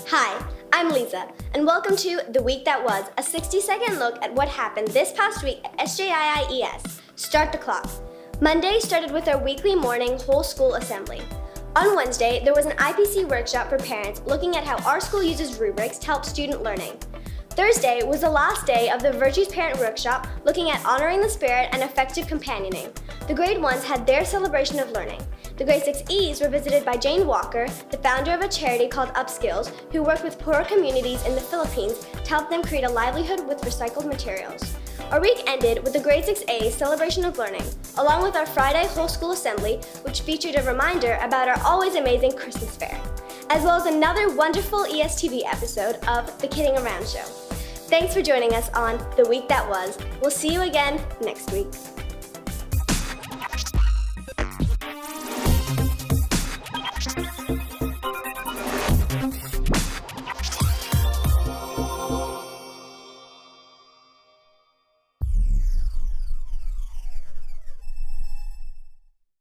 Hi, I'm Leiza, and welcome to The Week That Was, a 60-second look at what happened this past week at SJIIES. Start the clock. Monday started with our weekly morning whole school assembly. On Wednesday, there was an IPC workshop for parents looking at how our school uses rubrics to help student learning. Thursday was the last day of the Virtues Parent Workshop looking at honoring the spirit and effective companioning. The grade 1s had their celebration of learning. The grade 6Es were visited by Jane Walker, the founder of a charity called Upskills, who worked with poor communities in the Philippines to help them create a livelihood with recycled materials. Our week ended with the grade 6A's celebration of learning, along with our Friday whole school assembly, which featured a reminder about our always amazing Christmas fair, as well as another wonderful ESTV episode of The Kidding Around Show. Thanks for joining us on The Week That Was. We'll see you again next week.